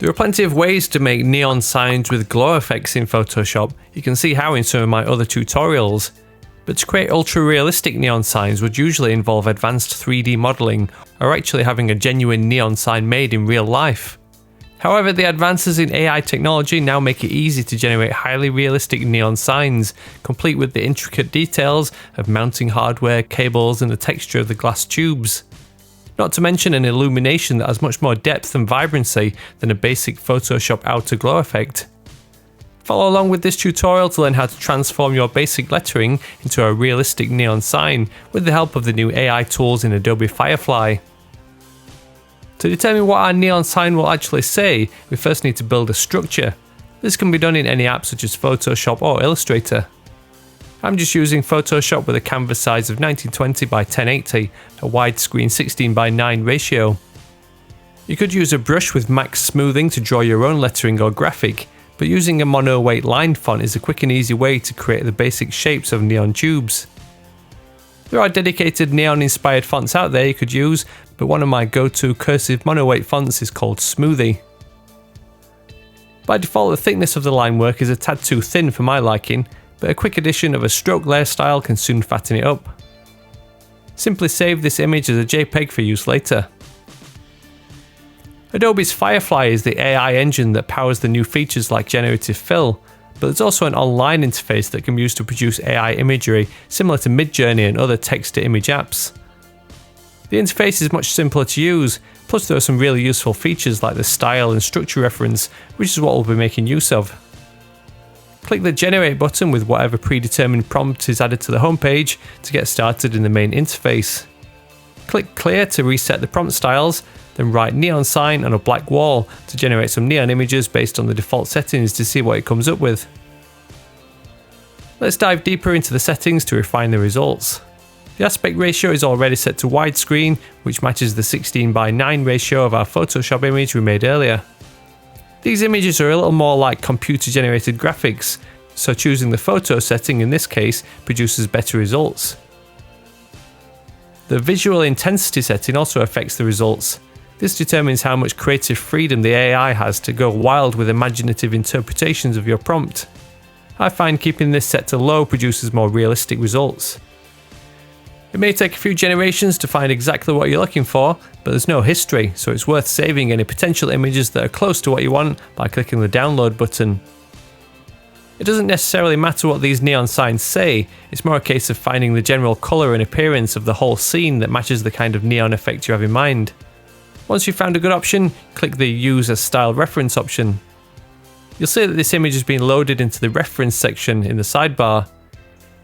There are plenty of ways to make neon signs with glow effects in Photoshop. You can see how in some of my other tutorials. But to create ultra-realistic neon signs would usually involve advanced 3D modelling, or actually having a genuine neon sign made in real life. However, the advances in AI technology now make it easy to generate highly realistic neon signs, complete with the intricate details of mounting hardware, cables, and the texture of the glass tubes. Not to mention an illumination that has much more depth and vibrancy than a basic Photoshop outer glow effect. Follow along with this tutorial to learn how to transform your basic lettering into a realistic neon sign with the help of the new AI tools in Adobe Firefly. To determine what our neon sign will actually say, we first need to build a structure. This can be done in any app such as Photoshop or Illustrator. I'm just using Photoshop with a canvas size of 1920 by 1080, a widescreen 16:9 ratio. You could use a brush with max smoothing to draw your own lettering or graphic, but using a mono-weight line font is a quick and easy way to create the basic shapes of neon tubes. There are dedicated neon-inspired fonts out there you could use, but one of my go-to cursive mono-weight fonts is called Smoothie. By default, the thickness of the line work is a tad too thin for my liking, but a quick addition of a stroke layer style can soon fatten it up. Simply save this image as a JPEG for use later. Adobe's Firefly is the AI engine that powers the new features like generative fill, but there's also an online interface that can be used to produce AI imagery similar to Midjourney and other text-to-image apps. The interface is much simpler to use, plus there are some really useful features like the style and structure reference, which is what we'll be making use of. Click the Generate button with whatever predetermined prompt is added to the homepage to get started in the main interface. Click Clear to reset the prompt styles, then write neon sign on a black wall to generate some neon images based on the default settings to see what it comes up with. Let's dive deeper into the settings to refine the results. The aspect ratio is already set to widescreen, which matches the 16:9 ratio of our Photoshop image we made earlier. These images are a little more like computer-generated graphics, so choosing the photo setting in this case produces better results. The visual intensity setting also affects the results. This determines how much creative freedom the AI has to go wild with imaginative interpretations of your prompt. I find keeping this set to low produces more realistic results. It may take a few generations to find exactly what you're looking for, but there's no history, so it's worth saving any potential images that are close to what you want by clicking the download button. It doesn't necessarily matter what these neon signs say, it's more a case of finding the general colour and appearance of the whole scene that matches the kind of neon effect you have in mind. Once you've found a good option, click the Use as Style Reference option. You'll see that this image has been loaded into the reference section in the sidebar.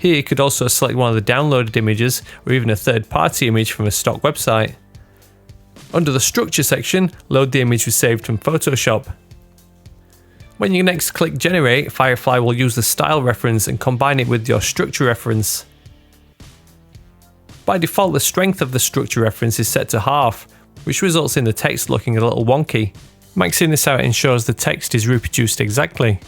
Here you could also select one of the downloaded images or even a third-party image from a stock website. Under the Structure section, load the image we saved from Photoshop. When you next click Generate, Firefly will use the style reference and combine it with your structure reference. By default, the strength of the structure reference is set to half, which results in the text looking a little wonky. Maxing this out ensures the text is reproduced exactly.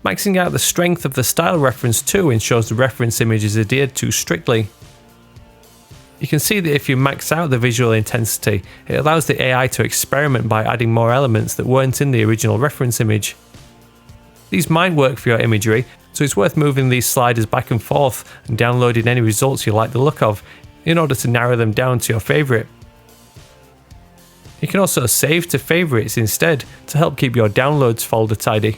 Maxing out the strength of the style reference too ensures the reference image is adhered to strictly. You can see that if you max out the visual intensity, it allows the AI to experiment by adding more elements that weren't in the original reference image. These might work for your imagery, so it's worth moving these sliders back and forth and downloading any results you like the look of in order to narrow them down to your favourite. You can also save to favourites instead to help keep your downloads folder tidy.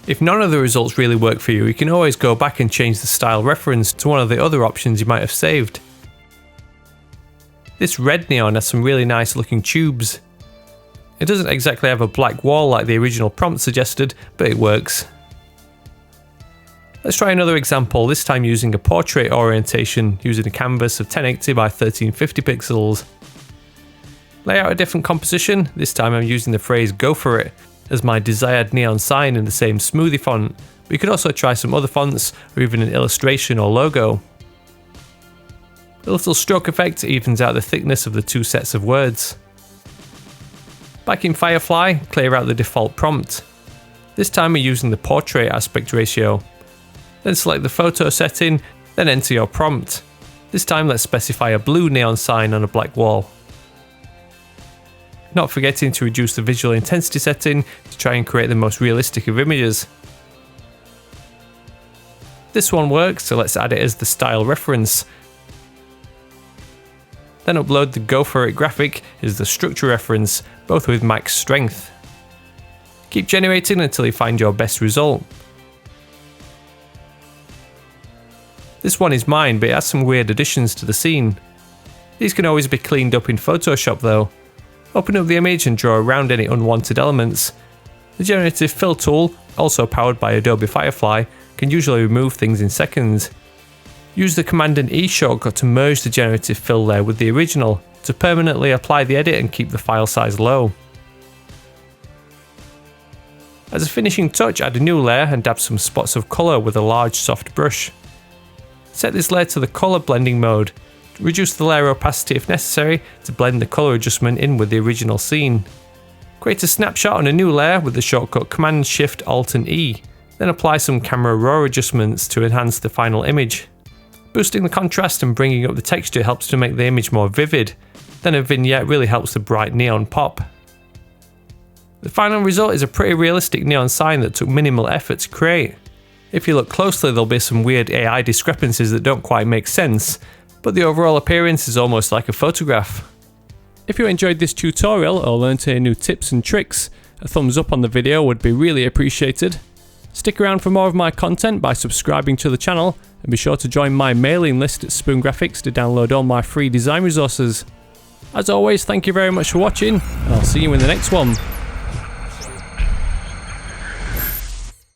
If none of the results really work for you, you can always go back and change the style reference to one of the other options you might have saved. This red neon has some really nice looking tubes. It doesn't exactly have a black wall like the original prompt suggested, but it works. Let's try another example, this time using a portrait orientation using a canvas of 1080 by 1350 pixels. Lay out a different composition, this time I'm using the phrase "go for it" as my desired neon sign in the same Smoothie font, but you could also try some other fonts or even an illustration or logo. A little stroke effect evens out the thickness of the two sets of words. Back in Firefly, clear out the default prompt. This time we're using the portrait aspect ratio. Then select the photo setting, then enter your prompt. This time let's specify a blue neon sign on a black wall. Not forgetting to reduce the visual intensity setting to try and create the most realistic of images. This one works, so let's add it as the style reference. Then upload the Go For It graphic as the structure reference, both with max strength. Keep generating until you find your best result. This one is mine, but it has some weird additions to the scene. These can always be cleaned up in Photoshop though. Open up the image and draw around any unwanted elements. The generative fill tool, also powered by Adobe Firefly, can usually remove things in seconds. Use the Command and E shortcut to merge the generative fill layer with the original to permanently apply the edit and keep the file size low. As a finishing touch, add a new layer and dab some spots of colour with a large soft brush. Set this layer to the colour blending mode. Reduce the layer opacity if necessary to blend the colour adjustment in with the original scene. Create a snapshot on a new layer with the shortcut Command Shift Alt and E. Then apply some camera raw adjustments to enhance the final image. Boosting the contrast and bringing up the texture helps to make the image more vivid. Then a vignette really helps the bright neon pop. The final result is a pretty realistic neon sign that took minimal effort to create. If you look closely, there'll be some weird AI discrepancies that don't quite make sense, but the overall appearance is almost like a photograph. If you enjoyed this tutorial or learned any new tips and tricks, a thumbs up on the video would be really appreciated. Stick around for more of my content by subscribing to the channel, and be sure to join my mailing list at Spoon Graphics to download all my free design resources. As always, thank you very much for watching, and I'll see you in the next one.